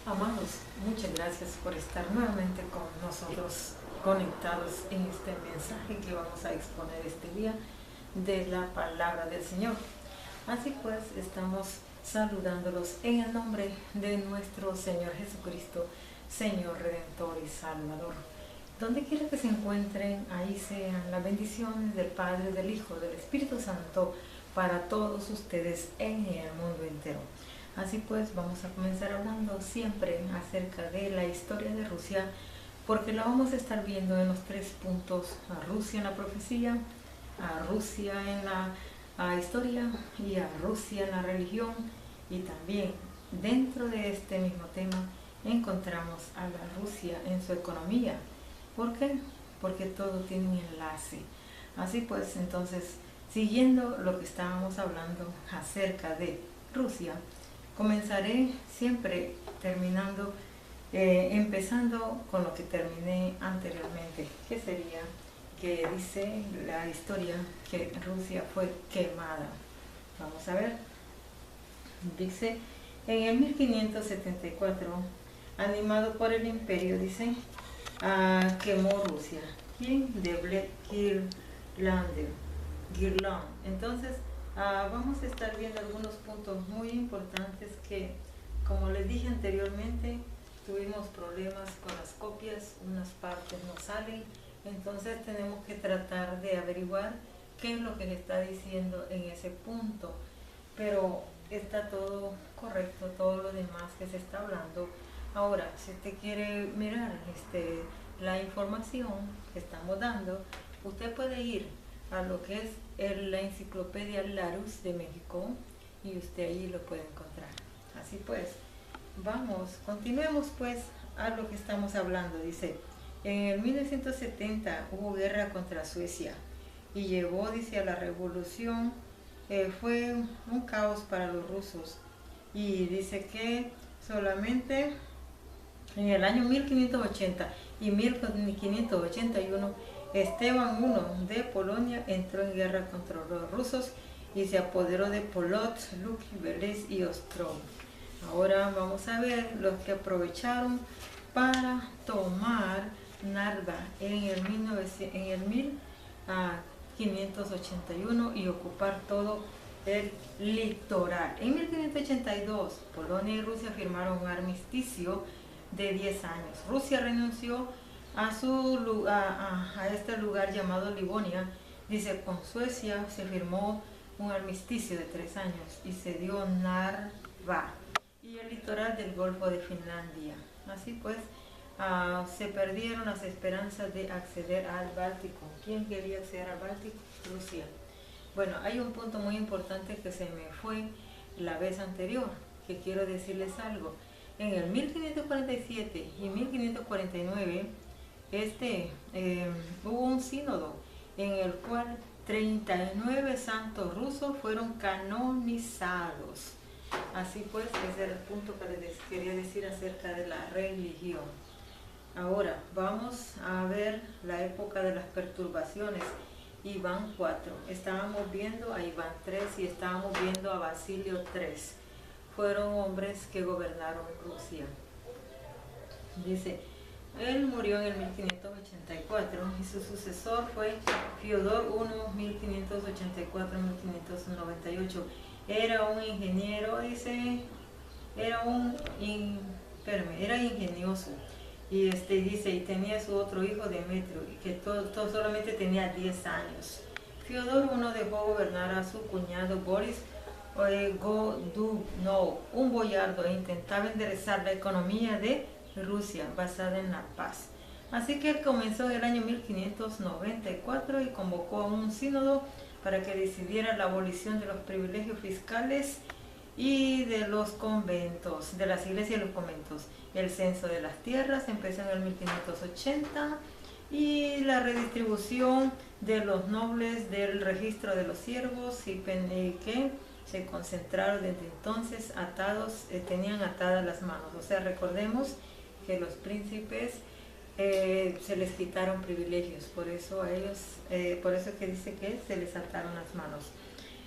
Amados, muchas gracias por estar nuevamente con nosotros conectados en este mensaje que vamos a exponer este día de la palabra del Señor. Así pues, estamos saludándolos en el nombre de nuestro Señor Jesucristo, Señor Redentor y Salvador. Donde quiera que se encuentren, ahí sean las bendiciones del Padre, del Hijo, del Espíritu Santo para todos ustedes en el mundo entero. Así pues, vamos a comenzar hablando siempre acerca de la historia de Rusia, porque la vamos a estar viendo en los 3 puntos: a Rusia en la profecía, a Rusia en la historia y a Rusia en la religión. Y también dentro de este mismo tema encontramos a la Rusia en su economía. ¿Por qué? Porque todo tiene un enlace. Así pues, entonces, siguiendo lo que estábamos hablando acerca de Rusia, comenzaré siempre empezando con lo que terminé anteriormente, que sería que dice la historia que Rusia fue quemada. Vamos a ver. Dice, en el 1574, animado por el imperio, dice, quemó Rusia. ¿Quién? De Bled Guirland. Entonces, vamos a estar viendo algunos puntos muy importantes que, como les dije anteriormente, tuvimos problemas con las copias, unas partes no salen, entonces tenemos que tratar de averiguar qué es lo que le está diciendo en ese punto. Pero está todo correcto, todo lo demás que se está hablando. Ahora, si usted quiere mirar la información que estamos dando, usted puede ir a lo que es la enciclopedia Larousse de México y usted ahí lo puede encontrar. Así pues, continuemos pues a lo que estamos hablando. Dice, en el 1970 hubo guerra contra Suecia y llevó, dice, a la revolución. Fue un caos para los rusos, y dice que solamente en el año 1580 y 1581 Esteban I de Polonia entró en guerra contra los rusos y se apoderó de Polotsk, Luki, Belez y Ostrov. Ahora vamos a ver los que aprovecharon para tomar Narva en el 1581 y ocupar todo el litoral. En 1582, Polonia y Rusia firmaron un armisticio de 10 años. Rusia renunció a este lugar llamado Livonia. Dice, con Suecia se firmó un armisticio de 3 años y se dio Narva y el litoral del Golfo de Finlandia. Así pues, se perdieron las esperanzas de acceder al Báltico. ¿Quién quería acceder al Báltico? Rusia. Bueno, hay un punto muy importante que se me fue la vez anterior, que quiero decirles algo. En el 1547 y 1549, hubo un sínodo en el cual 39 santos rusos fueron canonizados. Así pues, ese era el punto que les quería decir acerca de la religión. Ahora, vamos a ver la época de las perturbaciones. Iván IV. Estábamos viendo a Iván III y estábamos viendo a Basilio III. Fueron hombres que gobernaron Rusia. Dice, él murió en el 1584 y su sucesor fue Fiodor I, 1584-1598. Era un ingeniero, dice, era ingenioso. Y dice, y tenía su otro hijo Demetrio, que solamente tenía 10 años. Fiodor I dejó gobernar a su cuñado Boris Godunov, un boyardo, e intentaba enderezar la economía de Rusia basada en la paz. Así que él comenzó en el año 1594 y convocó a un sínodo para que decidiera la abolición de los privilegios fiscales y de los conventos, de las iglesias y los conventos. El censo de las tierras empezó en el 1580 y la redistribución de los nobles del registro de los siervos y que se concentraron desde entonces tenían atadas las manos. O sea, recordemos que los príncipes se les quitaron privilegios, por eso a ellos, por eso que dice que se les ataron las manos.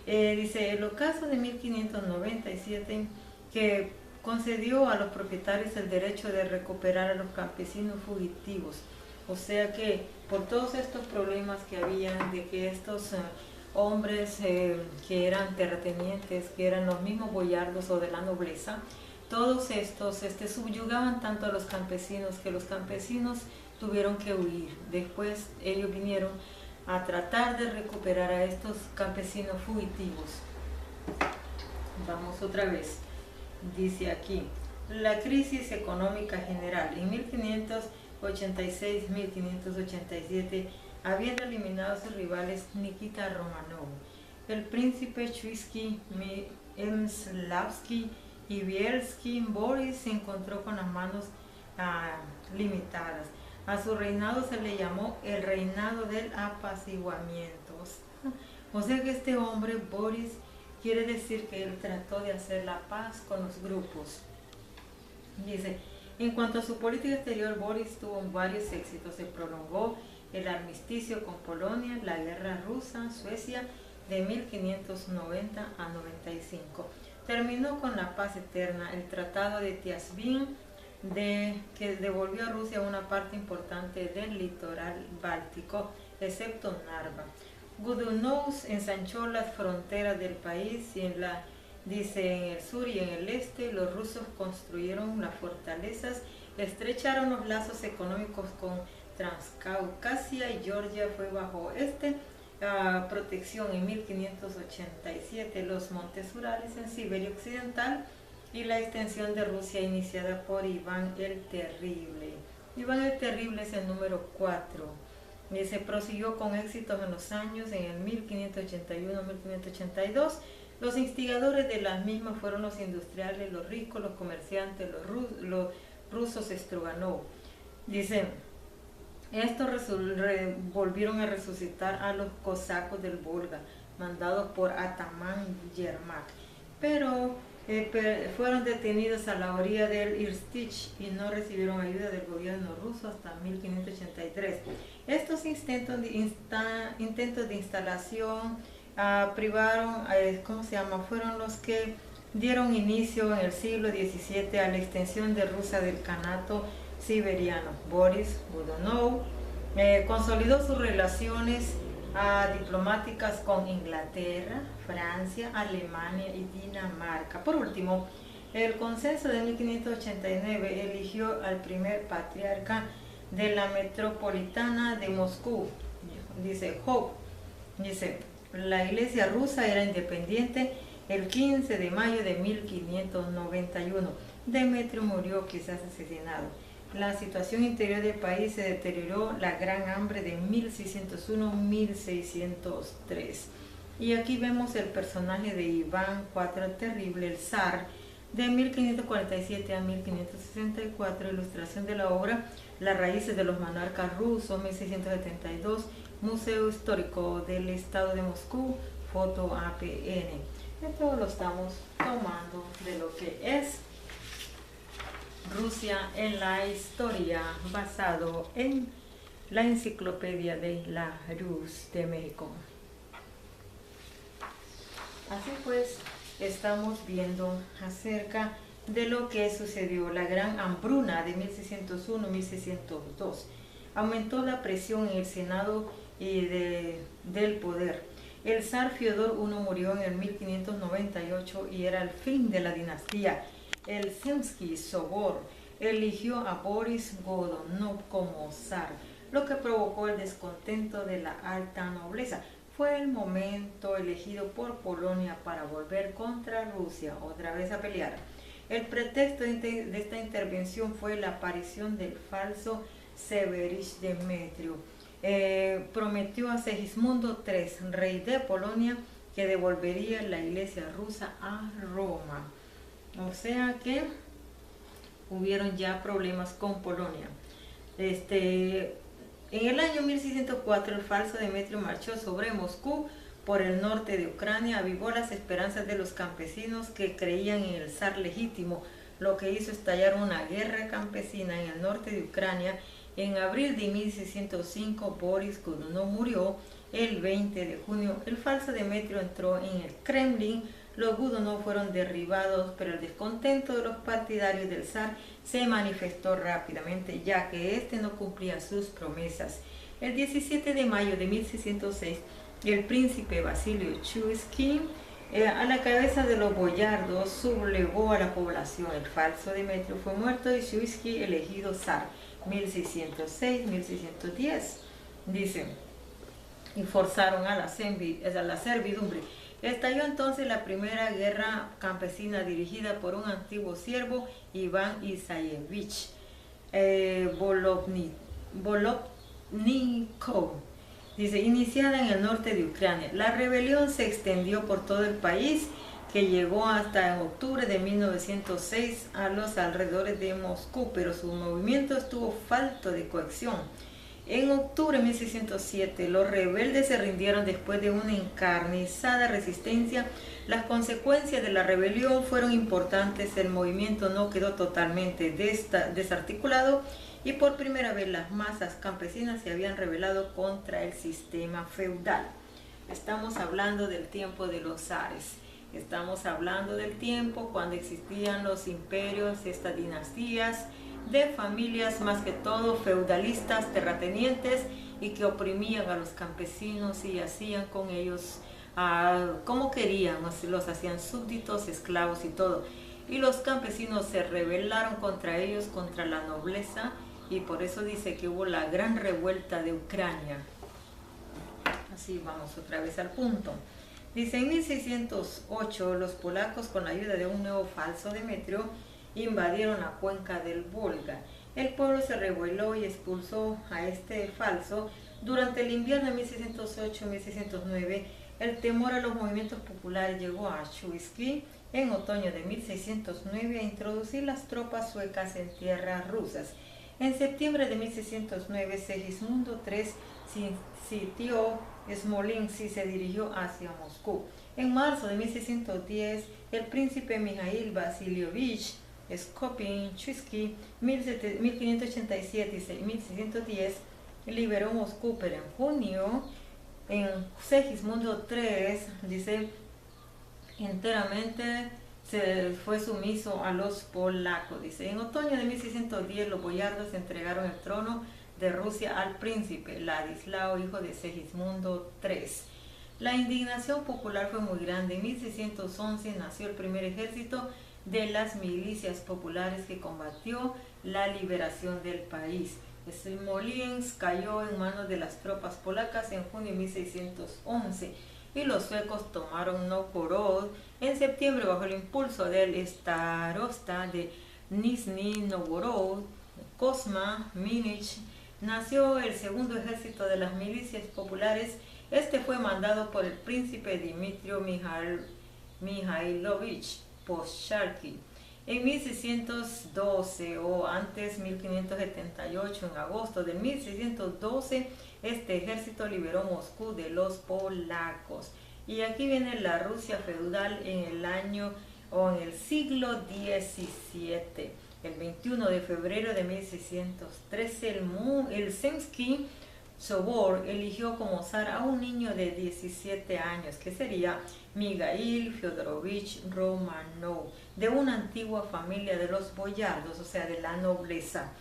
Dice, el ocaso de 1597, que concedió a los propietarios el derecho de recuperar a los campesinos fugitivos. O sea que por todos estos problemas que habían de que estos hombres que eran terratenientes, que eran los mismos boyardos o de la nobleza, todos estos subyugaban tanto a los campesinos que los campesinos tuvieron que huir. Después ellos vinieron a tratar de recuperar a estos campesinos fugitivos. Vamos otra vez. Dice aquí, la crisis económica general en 1586-1587 habiendo eliminado a sus rivales Nikita Romanov, el príncipe Chuisky, Mslavsky y Bielski, Boris se encontró con las manos limitadas. A su reinado se le llamó el reinado del apaciguamiento. O sea que este hombre, Boris, quiere decir que él trató de hacer la paz con los grupos. Dice, en cuanto a su política exterior, Boris tuvo varios éxitos. Se prolongó el armisticio con Polonia, la guerra rusa-Suecia de 1590 a 95. Terminó con la paz eterna el Tratado de Tiasvin, que devolvió a Rusia una parte importante del litoral báltico, excepto Narva. Godunov ensanchó las fronteras del país y en el sur y en el este los rusos construyeron las fortalezas, estrecharon los lazos económicos con Transcaucasia y Georgia fue bajo protección en 1587, los montes Urales en Siberia Occidental y la extensión de Rusia iniciada por Iván el Terrible. Iván el Terrible es el número 4. Se prosiguió con éxitos en los años, en el 1581-1582. Los instigadores de las mismas fueron los industriales, los ricos, los comerciantes, los rusos Stroganov. Dice, estos volvieron a resucitar a los cosacos del Volga, mandados por Ataman Yermak, pero fueron detenidos a la orilla del Irtych y no recibieron ayuda del gobierno ruso hasta 1583. Estos intentos de instalación fueron los que dieron inicio en el siglo XVII a la extensión de Rusia del Kanato siberiano. Boris Godunov consolidó sus relaciones diplomáticas con Inglaterra, Francia, Alemania y Dinamarca. Por último, el consenso de 1589 eligió al primer patriarca de la metropolitana de Moscú. Dice, la iglesia rusa era independiente el 15 de mayo de 1591. Demetrio murió quizás asesinado. La situación interior del país se deterioró, la gran hambre de 1601-1603. Y aquí vemos el personaje de Iván IV el Terrible, el zar, de 1547 a 1564, ilustración de la obra Las raíces de los monarcas rusos, 1672, Museo Histórico del Estado de Moscú, foto APN. Esto lo estamos tomando de lo que es Rusia en la historia, basado en la enciclopedia de la Rus de México. Así pues, estamos viendo acerca de lo que sucedió, la gran hambruna de 1601-1602. Aumentó la presión en el Senado y del poder. El zar Fiodor I murió en el 1598 y era el fin de la dinastía. El Zemsky Sobor eligió a Boris Godunov como zar, lo que provocó el descontento de la alta nobleza. Fue el momento elegido por Polonia para volver contra Rusia, otra vez a pelear. El pretexto de esta intervención fue la aparición del falso Severich Demetrio. Prometió a Segismundo III, rey de Polonia, que devolvería la iglesia rusa a Roma. O sea que hubieron ya problemas con Polonia. En el año 1604 el falso Demetrio marchó sobre Moscú por el norte de Ucrania, avivó las esperanzas de los campesinos que creían en el zar legítimo, lo que hizo estallar una guerra campesina en el norte de Ucrania. En abril de 1605 Boris Godunov murió. El 20 de junio el falso Demetrio entró en el Kremlin, Los Godunov fueron derribados, pero el descontento de los partidarios del zar se manifestó rápidamente, ya que éste no cumplía sus promesas. El 17 de mayo de 1606, el príncipe Basilio Chusky, a la cabeza de los boyardos, sublevó a la población. El falso Demetrio fue muerto y Chusky elegido zar, 1606-1610. Dice, y forzaron a la servidumbre. Estalló entonces la primera guerra campesina dirigida por un antiguo siervo, Iván Isayevich Volobnikov. Dice, iniciada en el norte de Ucrania. La rebelión se extendió por todo el país, que llegó hasta en octubre de 1906 a los alrededores de Moscú, pero su movimiento estuvo falto de cohesión. En octubre de 1607, los rebeldes se rindieron después de una encarnizada resistencia. Las consecuencias de la rebelión fueron importantes, el movimiento no quedó totalmente desarticulado y por primera vez las masas campesinas se habían rebelado contra el sistema feudal. Estamos hablando del tiempo de los zares. Estamos hablando del tiempo cuando existían los imperios, estas dinastías de familias más que todo feudalistas, terratenientes, y que oprimían a los campesinos y hacían con ellos como querían, los hacían súbditos, esclavos y todo. Y los campesinos se rebelaron contra ellos, contra la nobleza, y por eso dice que hubo la gran revuelta de Ucrania. Así vamos otra vez al punto. Dice, en 1608 los polacos, con la ayuda de un nuevo falso Demetrio, invadieron la cuenca del Volga. El pueblo se rebeló y expulsó a este falso. Durante el invierno de 1608-1609, el temor a los movimientos populares llevó a Chusky en otoño de 1609 a introducir las tropas suecas en tierras rusas. En septiembre de 1609, Segismundo III sitió Smolensk y se dirigió hacia Moscú. En marzo de 1610, el príncipe Mijaíl Vasilievich Skopin-Chusky, 1587 y 1610, liberó Moscú, pero en junio, en Segismundo III, dice, enteramente se fue sumiso a los polacos. Dice, en otoño de 1610 los boyardos entregaron el trono de Rusia al príncipe Ladislao, hijo de Segismundo III. La indignación popular fue muy grande. En 1611 nació el primer ejército de las milicias populares que combatió la liberación del país. Smolensk cayó en manos de las tropas polacas en junio de 1611 y los suecos tomaron Novgorod en septiembre bajo el impulso del starosta de Nizhny Novgorod, Kosma Minich. Nació el segundo ejército de las milicias populares. Este fue mandado por el príncipe Dmitri Mihailovich Posharki. En 1612 o antes 1578, en agosto de 1612, este ejército liberó Moscú de los polacos. Y aquí viene la Rusia feudal en el año o en el siglo XVII. El 21 de febrero de 1613, el Zemsky Sobor eligió como zar a un niño de 17 años, que sería Mijaíl Fyodorovich Romanov, de una antigua familia de los boyardos, o sea, de la nobleza.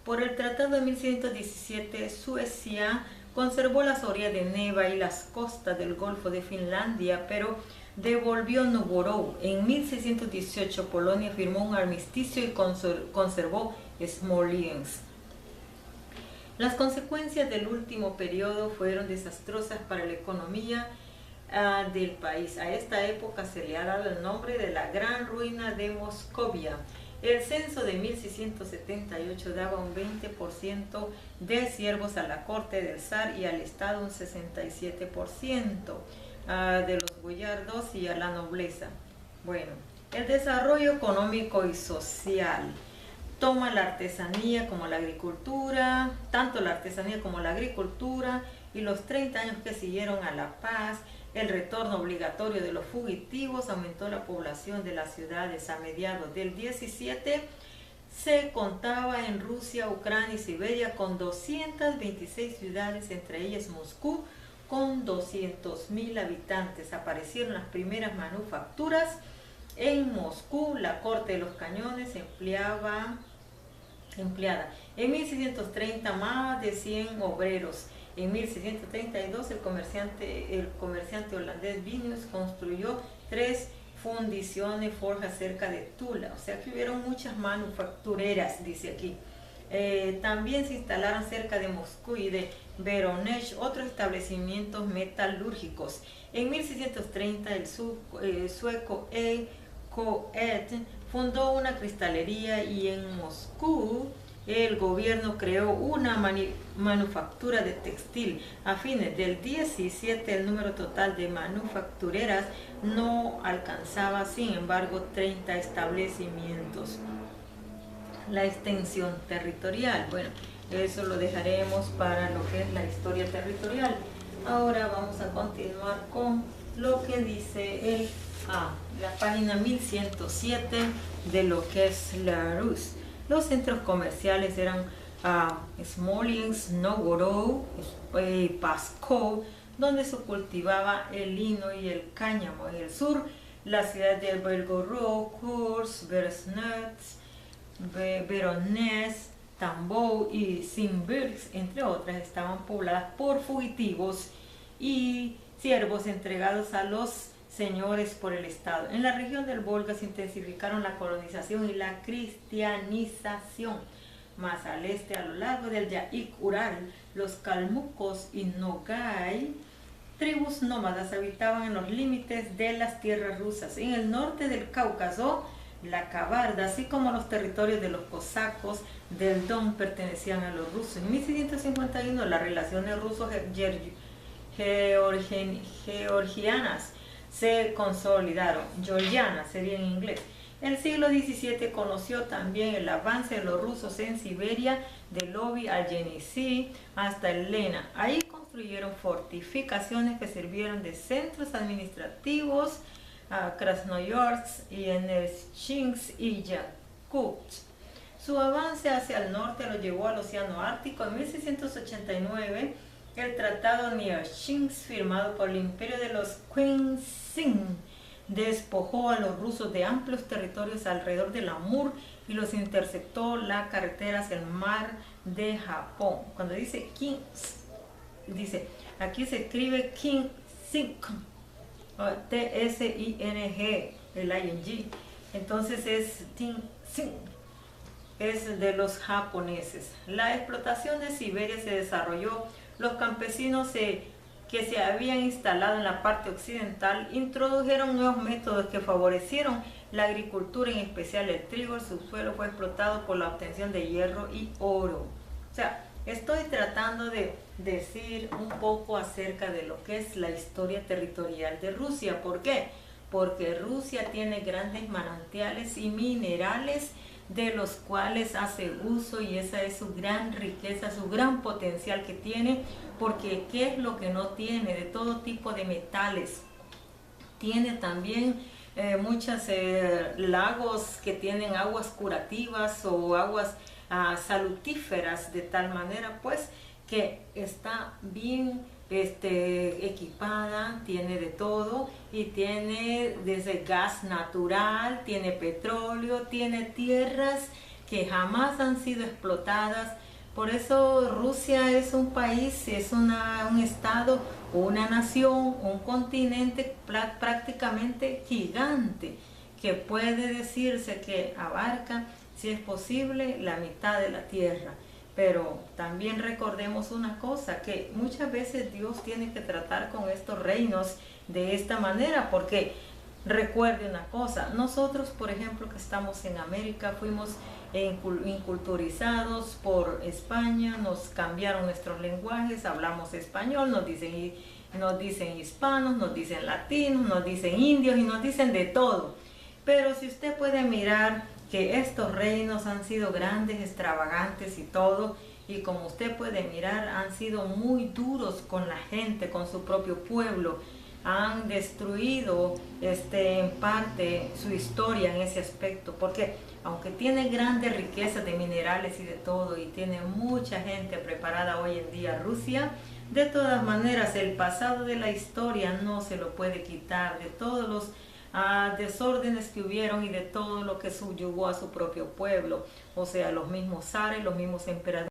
Por el Tratado de 1617, Suecia conservó las orillas de Neva y las costas del Golfo de Finlandia, pero devolvió Novgorod. En 1618, Polonia firmó un armisticio y conservó Smolensk. Las consecuencias del último periodo fueron desastrosas para la economía del país. A esta época se le ha dado el nombre de la Gran Ruina de Moscovia. El censo de 1678 daba un 20% de siervos a la corte del zar y al Estado un 67% de los boyardos y a la nobleza. Bueno, el desarrollo económico y social toma la artesanía como la agricultura, tanto la artesanía como la agricultura, y los 30 años que siguieron a la paz, el retorno obligatorio de los fugitivos, aumentó la población de las ciudades. A mediados del 17 se contaba en Rusia, Ucrania y Siberia con 226 ciudades, entre ellas Moscú, con 200.000 habitantes. Aparecieron las primeras manufacturas en Moscú. La corte de los cañones empleada en 1630 más de 100 obreros. En 1632 el comerciante holandés Vinius construyó 3 fundiciones forjas cerca de Tula. O sea que hubieron muchas manufactureras, dice aquí. También se instalaron cerca de Moscú y de Voronezh otros establecimientos metalúrgicos. En 1630 el sueco E. Coet fundó una cristalería, y en Moscú el gobierno creó una manufactura de textil. A fines del 17 el número total de manufactureras no alcanzaba, sin embargo, 30 establecimientos. La extensión territorial, bueno, eso lo dejaremos para lo que es la historia territorial. Ahora vamos a continuar con lo que dice la página 1107 de lo que es la Rus. Los centros comerciales eran Smolensk, Novgorod, Pskov, donde se cultivaba el lino y el cáñamo. En el sur, la ciudad de Belgorod, Kursk, Voronezh, Tambov y Simbirsk, entre otras, estaban pobladas por fugitivos y siervos entregados a los señores por el Estado. En la región del Volga se intensificaron la colonización y la cristianización. Más al este, a lo largo del Yaik Ural, los calmucos y Nogay, tribus nómadas, habitaban en los límites de las tierras rusas. En el norte del Cáucaso, la Kabarda, así como los territorios de los cosacos del Don, pertenecían a los rusos. En 1651 las relaciones ruso-georgianas se consolidaron. Georgiana sería en inglés. El siglo XVII conoció también el avance de los rusos en Siberia, del Obi al Yenisei hasta el Lena. Ahí construyeron fortificaciones que sirvieron de centros administrativos a Krasnoyarsk y en Shinsk y Yakutsk. Su avance hacia el norte lo llevó al Océano Ártico. En 1689, el Tratado Nyashinsk, firmado por el Imperio de los Kenshin, despojó a los rusos de amplios territorios alrededor del Amur y los interceptó la carretera hacia el mar de Japón. Cuando dice aquí se escribe Kenshin, T-S-I-N-G, el I-N-G. Entonces es Kenshin, es de los japoneses. La explotación de Siberia se desarrolló. Los campesinos que se habían instalado en la parte occidental introdujeron nuevos métodos que favorecieron la agricultura, en especial el trigo. El subsuelo fue explotado por la obtención de hierro y oro. O sea, estoy tratando de decir un poco acerca de lo que es la historia territorial de Rusia. ¿Por qué? Porque Rusia tiene grandes manantiales y minerales de los cuales hace uso, y esa es su gran riqueza, su gran potencial que tiene, porque ¿qué es lo que no tiene? De todo tipo de metales. Tiene también muchos lagos que tienen aguas curativas o aguas salutíferas, de tal manera pues que está bien equipada, tiene de todo, y tiene desde gas natural, tiene petróleo, tiene tierras que jamás han sido explotadas. Por eso Rusia es un país, es un estado, una nación, un continente prácticamente gigante, que puede decirse que abarca, si es posible, la mitad de la tierra. Pero también recordemos una cosa, que muchas veces Dios tiene que tratar con estos reinos de esta manera, porque recuerde una cosa, nosotros por ejemplo que estamos en América fuimos inculturizados por España, nos cambiaron nuestros lenguajes, hablamos español, nos dicen hispanos, nos dicen latinos, nos dicen indios y nos dicen de todo. Pero si usted puede mirar que estos reinos han sido grandes, extravagantes y todo, y como usted puede mirar, han sido muy duros con la gente, con su propio pueblo. han destruido en parte su historia en ese aspecto, porque aunque tiene grandes riquezas de minerales y de todo, y tiene mucha gente preparada hoy en día Rusia, de todas maneras el pasado de la historia no se lo puede quitar, de todos los desórdenes que hubieron y de todo lo que subyugó a su propio pueblo, o sea, los mismos zares, los mismos emperadores.